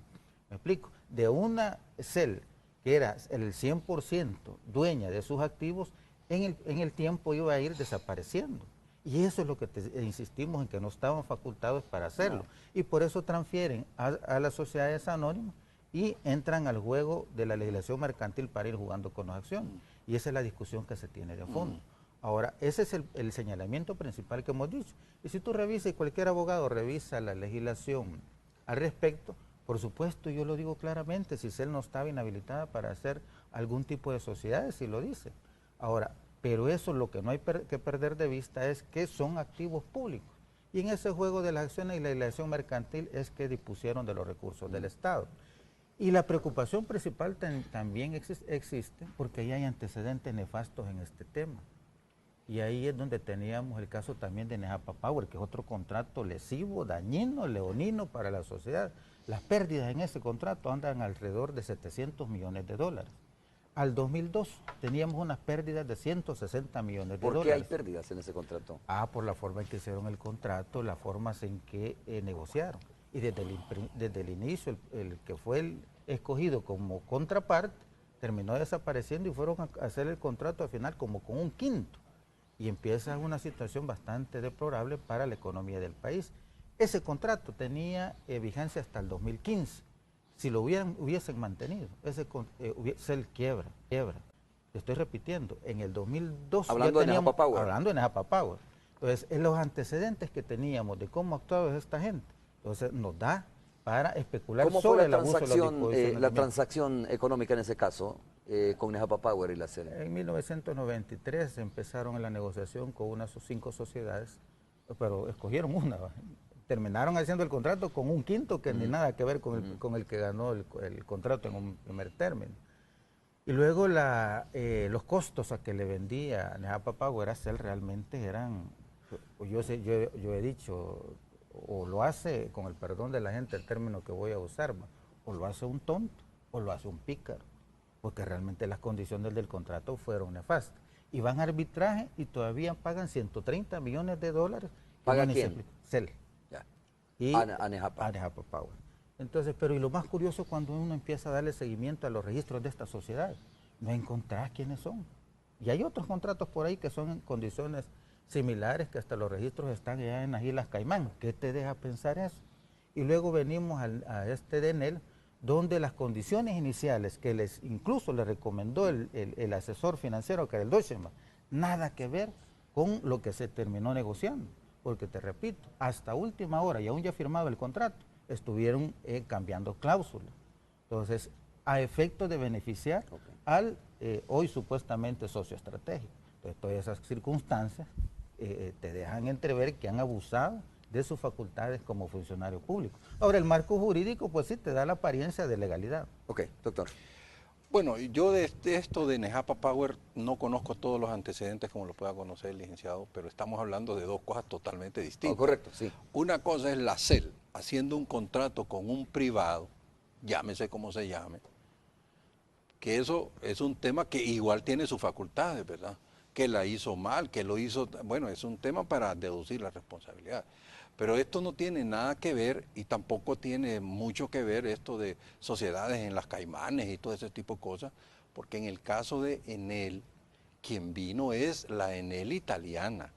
¿Me explico? De una CEL que era el 100% dueña de sus activos, en el tiempo iba a ir desapareciendo. Y eso es lo que insistimos en, que no estaban facultados para hacerlo. No. Y por eso transfieren a las sociedades anónimas y entran al juego de la legislación mercantil para ir jugando con las acciones. Y esa es la discusión que se tiene de fondo. Ahora, ese es el señalamiento principal que hemos dicho. Y si tú revisas, y cualquier abogado revisa la legislación al respecto, por supuesto, yo lo digo claramente, si CEL no estaba inhabilitada para hacer algún tipo de sociedades, si lo dice. Ahora, pero eso lo que no hay que perder de vista es que son activos públicos. Y en ese juego de las acciones y la legislación mercantil es que dispusieron de los recursos del Estado. Y la preocupación principal también existe porque ahí hay antecedentes nefastos en este tema. Y ahí es donde teníamos el caso también de Nejapa Power, que es otro contrato lesivo, dañino, leonino para la sociedad. Las pérdidas en ese contrato andan alrededor de $700 millones. Al 2002 teníamos unas pérdidas de 160 millones de dólares. ¿Por qué hay pérdidas en ese contrato? Por la forma en que hicieron el contrato, las formas en que negociaron. Y desde el inicio, el que fue el escogido como contraparte, terminó desapareciendo y fueron a hacer el contrato al final como con un quinto. Y empieza una situación bastante deplorable para la economía del país. Ese contrato tenía vigencia hasta el 2015. Si lo hubiesen mantenido, se quiebra. Estoy repitiendo, en el 2002 hablando de Nejapa Power. Hablando de Nejapa Power. Entonces, en los antecedentes que teníamos de cómo actuaba esta gente, entonces nos da para especular sobre el abuso de la disposición. La transacción económica en ese caso, con Nejapa Power y la CEL? En 1993 empezaron en la negociación con unas 5 sociedades, pero escogieron una. Terminaron haciendo el contrato con un quinto que ni nada que ver con el que ganó el contrato en un primer término. Y luego los costos a que le vendía Nejapa Power a CEL realmente eran, yo he dicho, o lo hace, con el perdón de la gente, el término que voy a usar, o lo hace un tonto o lo hace un pícaro. porque realmente las condiciones del contrato fueron nefastas. Y van a arbitraje y todavía pagan 130 millones de dólares. ¿Paga quién? CEL. Ya. Y Anejapa. Anejapa Power. Entonces, pero y lo más curioso cuando uno empieza a darle seguimiento a los registros de esta sociedad, no encontrás quiénes son. Y hay otros contratos por ahí que son en condiciones similares, que hasta los registros están ya en las Islas Caimán. ¿Qué te deja pensar eso? Y luego venimos a este de Enel, donde las condiciones iniciales que incluso le recomendó el asesor financiero, que era el Deutsche Bank, nada que ver con lo que se terminó negociando. Porque te repito, hasta última hora, y aún ya firmado el contrato, estuvieron cambiando cláusulas. Entonces, a efecto de beneficiar al hoy supuestamente socio estratégico. Entonces, todas esas circunstancias te dejan entrever que han abusado de sus facultades como funcionario público. Ahora, el marco jurídico, pues sí, te da la apariencia de legalidad. Ok, doctor. Bueno, yo de esto de Nejapa Power no conozco todos los antecedentes como lo pueda conocer el licenciado, pero estamos hablando de dos cosas totalmente distintas. Correcto, sí. Una cosa es la CEL, haciendo un contrato con un privado, llámese como se llame, que eso es un tema que igual tiene sus facultades, ¿verdad? Que la hizo mal, que lo hizo, bueno, es un tema para deducir la responsabilidad. Pero esto no tiene nada que ver y tampoco tiene mucho que ver esto de sociedades en las Caimanes y todo ese tipo de cosas, porque en el caso de Enel, quien vino es la Enel italiana,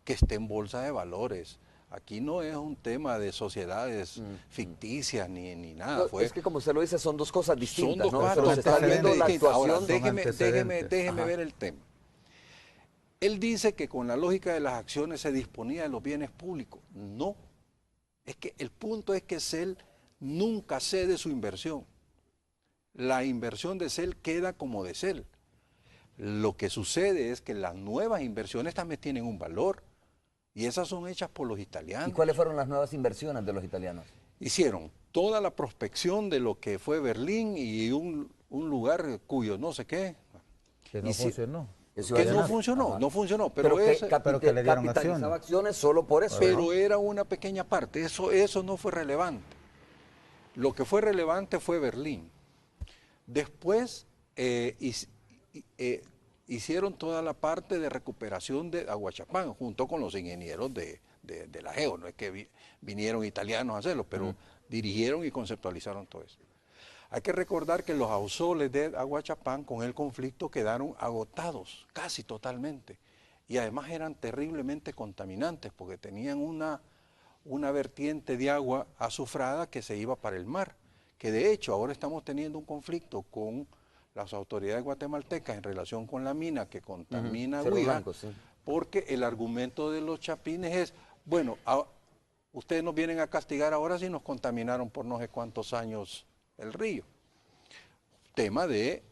que está en bolsa de valores. Aquí no es un tema de sociedades ficticias ni nada. No, es que como usted lo dice, son dos cosas distintas. Son dos cosas ¿no? Se está viendo la distintas. Ahora, actuación. déjeme ver el tema. Él dice que con la lógica de las acciones se disponía de los bienes públicos. No. Es que el punto es que CEL nunca cede su inversión. La inversión de CEL queda como de CEL. Lo que sucede es que las nuevas inversiones también tienen un valor. Y esas son hechas por los italianos. ¿Y cuáles fueron las nuevas inversiones de los italianos? Hicieron toda la prospección de lo que fue Berlín y un lugar cuyo no sé qué. Que no funcionó. Que no funcionó, no funcionó, pero que le dieron capitalizaba acciones solo por eso. Pero era una pequeña parte, eso no fue relevante. Lo que fue relevante fue Berlín. Después hicieron toda la parte de recuperación de Aguachapán, junto con los ingenieros de la GEO, no es que vinieron italianos a hacerlo, pero dirigieron y conceptualizaron todo eso. Hay que recordar que los ausoles de Aguachapán con el conflicto quedaron agotados, casi totalmente, y además eran terriblemente contaminantes porque tenían una vertiente de agua azufrada que se iba para el mar, que de hecho ahora estamos teniendo un conflicto con las autoridades guatemaltecas en relación con la mina que contamina Huila, porque el argumento de los chapines es, bueno, ustedes nos vienen a castigar ahora si nos contaminaron por no sé cuántos años el río. Tema de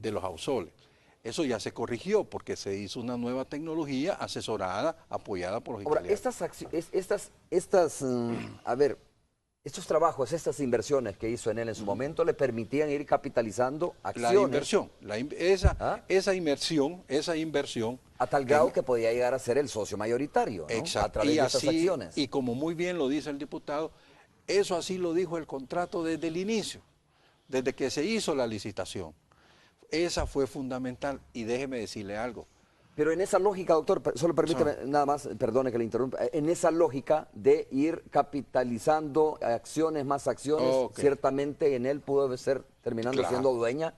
los ausoles. Eso ya se corrigió porque se hizo una nueva tecnología asesorada, apoyada por los italianos. Estos trabajos, estas inversiones que hizo Enel en su momento le permitían ir capitalizando acciones. La inversión, esa inversión. A tal grado que podía llegar a ser el socio mayoritario, ¿no? Exacto. A través de esas acciones. Y como muy bien lo dice el diputado, eso así lo dijo el contrato desde el inicio, desde que se hizo la licitación. Esa fue fundamental y déjeme decirle algo. Pero en esa lógica, doctor, solo permítame nada más, perdone que le interrumpa, en esa lógica de ir capitalizando acciones, más acciones, ciertamente en él pudo ser terminando siendo dueña.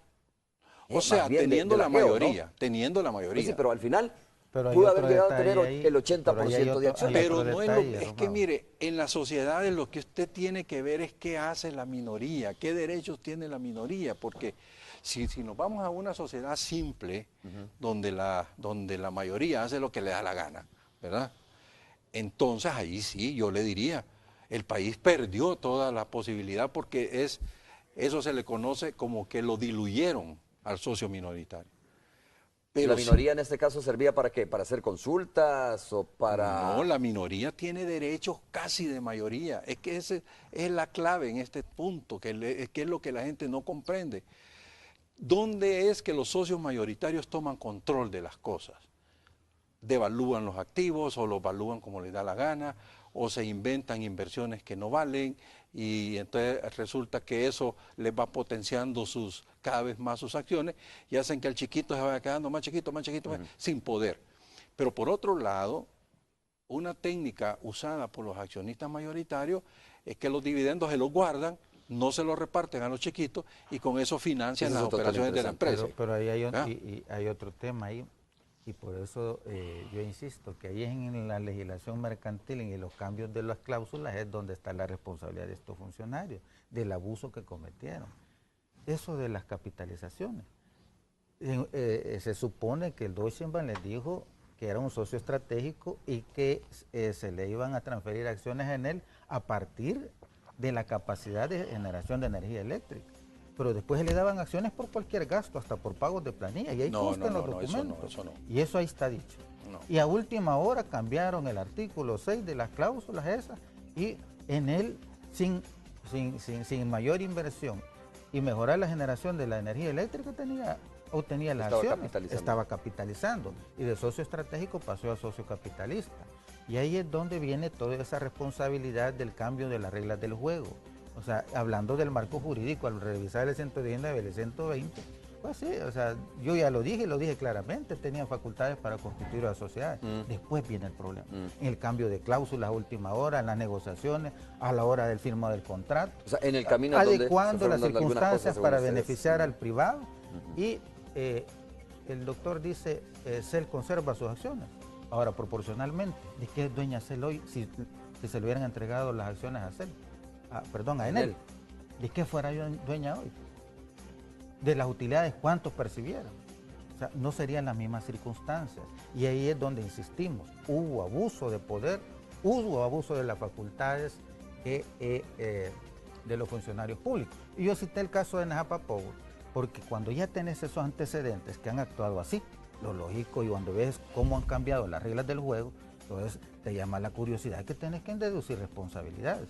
O sea, teniendo la mayoría, teniendo la mayoría. Pues sí, pero al final pudo haber llegado a tener el 80% de acciones. Pero no es que mire, en las sociedades lo que usted tiene que ver es qué hace la minoría, qué derechos tiene la minoría, porque si nos vamos a una sociedad simple, donde la mayoría hace lo que le da la gana, ¿verdad? Entonces ahí sí, yo le diría, el país perdió toda la posibilidad porque eso se le conoce como que lo diluyeron al socio minoritario. Pero ¿la minoría en este caso servía para qué? ¿Para hacer consultas o para...? No, la minoría tiene derechos casi de mayoría. Es que esa es la clave en este punto, que es lo que la gente no comprende. ¿Dónde es que los socios mayoritarios toman control de las cosas? devalúan los activos o los valúan como les da la gana, o se inventan inversiones que no valen, y entonces resulta que eso les va potenciando cada vez más sus acciones y hacen que el chiquito se vaya quedando más chiquito, sin poder. Pero por otro lado, una técnica usada por los accionistas mayoritarios es que los dividendos se los guardan, no se los reparten a los chiquitos y con eso financian las operaciones de la empresa. Pero ahí hay otro tema ahí, y por eso yo insisto que ahí en la legislación mercantil y en los cambios de las cláusulas es donde está la responsabilidad de estos funcionarios, del abuso que cometieron. Eso de las capitalizaciones. Se supone que el Deutsche Bank les dijo que era un socio estratégico y que se le iban a transferir acciones en él a partir de la capacidad de generación de energía eléctrica. Pero después le daban acciones por cualquier gasto, hasta por pagos de planilla, y ahí consta en los documentos. Eso no. Y eso ahí está dicho. No. Y a última hora cambiaron el artículo 6 de las cláusulas esas, y en él, sin mayor inversión y mejorar la generación de la energía eléctrica, obtenía las acciones, estaba capitalizando, y de socio estratégico pasó a socio capitalista. Y ahí es donde viene toda esa responsabilidad del cambio de las reglas del juego. O sea, hablando del marco jurídico, al revisar el 119 y el 120, pues sí, o sea, yo ya lo dije claramente, tenían facultades para constituir las sociedades. Después viene el problema, en el cambio de cláusulas a última hora, en las negociaciones, a la hora del firma del contrato. O sea, en el camino adecuando las circunstancias para beneficiar al privado. Y el doctor dice, CEL conserva sus acciones. Ahora, proporcionalmente, ¿de qué es dueña CEL hoy si se le hubieran entregado las acciones a CEL? A Enel. ¿De qué fuera yo dueña hoy? De las utilidades, ¿cuántos percibieron? O sea, no serían las mismas circunstancias. Y ahí es donde insistimos. Hubo abuso de poder, hubo abuso de las facultades de los funcionarios públicos. Y yo cité el caso de Najapa Power, porque cuando ya tenés esos antecedentes que han actuado así, lo lógico, y cuando ves cómo han cambiado las reglas del juego, entonces te llama la curiosidad que tenés que deducir responsabilidades.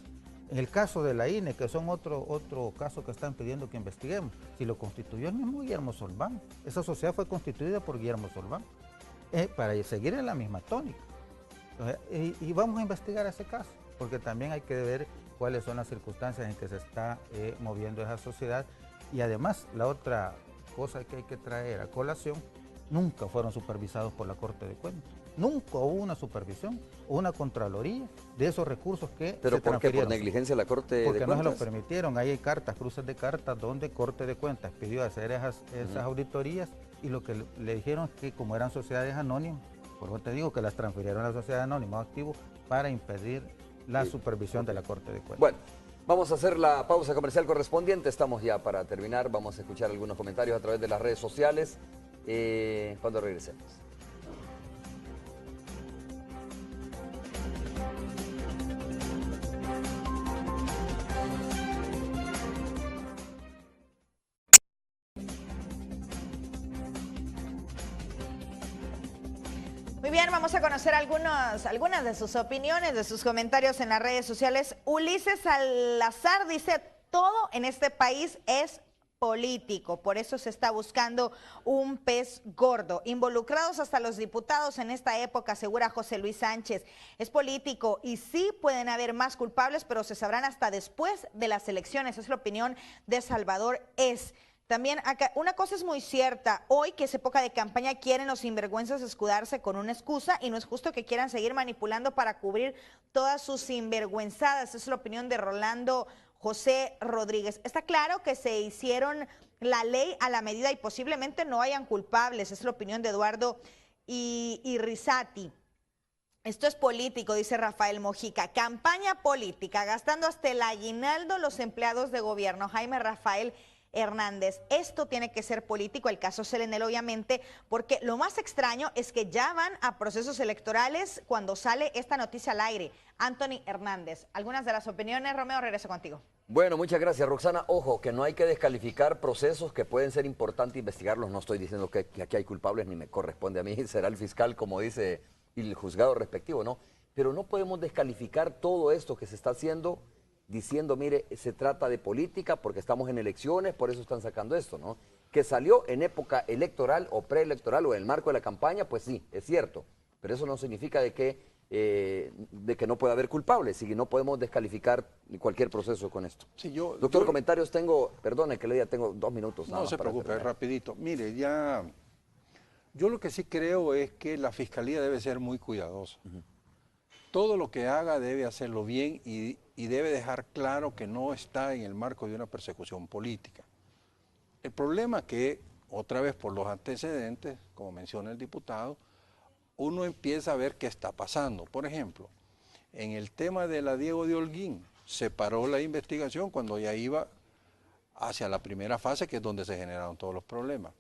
En el caso de la INE, que son otro caso que están pidiendo que investiguemos, si lo constituyó el mismo Guillermo Solván, esa sociedad fue constituida por Guillermo Solván, para seguir en la misma tónica. Entonces, y vamos a investigar ese caso, porque también hay que ver cuáles son las circunstancias en que se está moviendo esa sociedad. Y además, la otra cosa que hay que traer a colación, nunca fueron supervisados por la Corte de Cuentas. Nunca hubo una supervisión o una contraloría de esos recursos que ¿Pero por qué? ¿Por negligencia de la Corte de Cuentas? Porque no se lo permitieron. Ahí hay cartas, cruces de cartas, donde Corte de Cuentas pidió hacer esas auditorías, y lo que le dijeron es que como eran sociedades anónimas, por eso te digo que las transfirieron a la sociedad anónima activo para impedir la supervisión de la Corte de Cuentas. Bueno, vamos a hacer la pausa comercial correspondiente. Estamos ya para terminar. Vamos a escuchar algunos comentarios a través de las redes sociales cuando regresemos. Muy bien, vamos a conocer algunas de sus opiniones, de sus comentarios en las redes sociales. Ulises Salazar dice, todo en este país es político, por eso se está buscando un pez gordo. Involucrados hasta los diputados en esta época, asegura José Luis Sánchez. Es político y sí pueden haber más culpables, pero se sabrán hasta después de las elecciones. Es la opinión de Salvador Es. También acá, una cosa es muy cierta, hoy que es época de campaña quieren los sinvergüenzas escudarse con una excusa y no es justo que quieran seguir manipulando para cubrir todas sus sinvergüenzadas. Esa es la opinión de Rolando José Rodríguez. Está claro que se hicieron la ley a la medida y posiblemente no hayan culpables. Esa es la opinión de Eduardo Rizati. Esto es político, dice Rafael Mojica. Campaña política, gastando hasta el aguinaldo los empleados de gobierno. Jaime Rafael Hernández. Esto tiene que ser político, el caso Selenel obviamente, porque lo más extraño es que ya van a procesos electorales cuando sale esta noticia al aire. Anthony Hernández, algunas de las opiniones. Romeo, regreso contigo. Bueno, muchas gracias, Roxana. Ojo, que no hay que descalificar procesos que pueden ser importantes investigarlos. No estoy diciendo que aquí hay culpables, ni me corresponde a mí, será el fiscal, como dice, y el juzgado respectivo, ¿no? Pero no podemos descalificar todo esto que se está haciendo diciendo, mire, se trata de política porque estamos en elecciones, por eso están sacando esto, ¿no? Que salió en época electoral o preelectoral o en el marco de la campaña, pues sí, es cierto. pero eso no significa de que no pueda haber culpables y que no podemos descalificar cualquier proceso con esto. Sí, Doctor, comentarios tengo, perdone que le diga, tengo 2 minutos. No se preocupe, rapidito. Mire, yo lo que sí creo es que la Fiscalía debe ser muy cuidadosa. Todo lo que haga debe hacerlo bien y debe dejar claro que no está en el marco de una persecución política. El problema que, otra vez por los antecedentes, como menciona el diputado, uno empieza a ver qué está pasando. Por ejemplo, en el tema de la Diego de Holguín, se paró la investigación cuando ya iba hacia la primera fase, que es donde se generaron todos los problemas.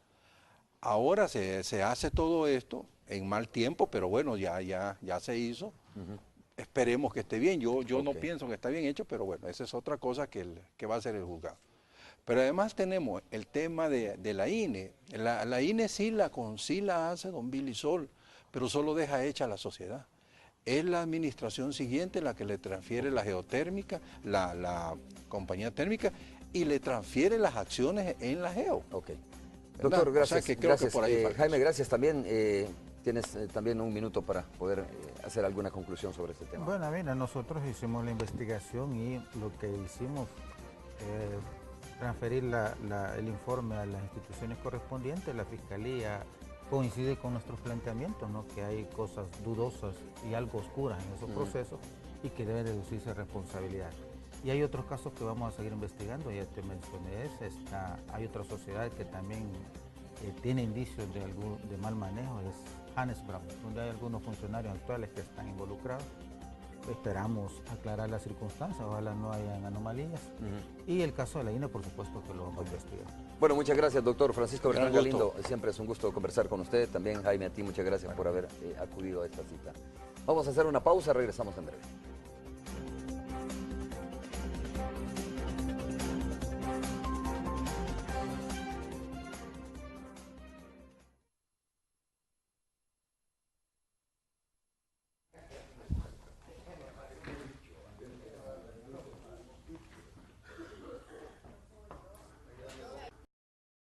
Ahora se hace todo esto en mal tiempo, pero bueno, ya se hizo. Esperemos que esté bien. Yo no pienso que está bien hecho, pero bueno, esa es otra cosa que va a hacer el juzgado. Pero además tenemos el tema de la INE. La INE sí la hace don Billy Sol, pero solo deja hecha a la sociedad. Es la administración siguiente la que le transfiere la geotérmica, la compañía térmica, y le transfiere las acciones en la geo. Doctor, gracias. O sea, que creo que por ahí Jaime, gracias también. Tienes también un minuto para poder hacer alguna conclusión sobre este tema. Bueno, mira, nosotros hicimos la investigación y lo que hicimos transferir el informe a las instituciones correspondientes. La Fiscalía coincide con nuestros planteamientos, ¿no? Que hay cosas dudosas y algo oscuras en esos procesos y que debe deducirse responsabilidad. Y hay otros casos que vamos a seguir investigando, ya te mencioné ese. Hay otra sociedad que también tiene indicios de mal manejo, es Hannes Brown, donde hay algunos funcionarios actuales que están involucrados. Esperamos aclarar las circunstancias, ojalá no hayan anomalías. Y el caso de la INE, por supuesto, que lo vamos a investigar. Bueno, muchas gracias, doctor Francisco Bernal Galindo. Siempre es un gusto conversar con usted. También, Jaime, a ti muchas gracias por haber acudido a esta cita. Vamos a hacer una pausa, regresamos en breve.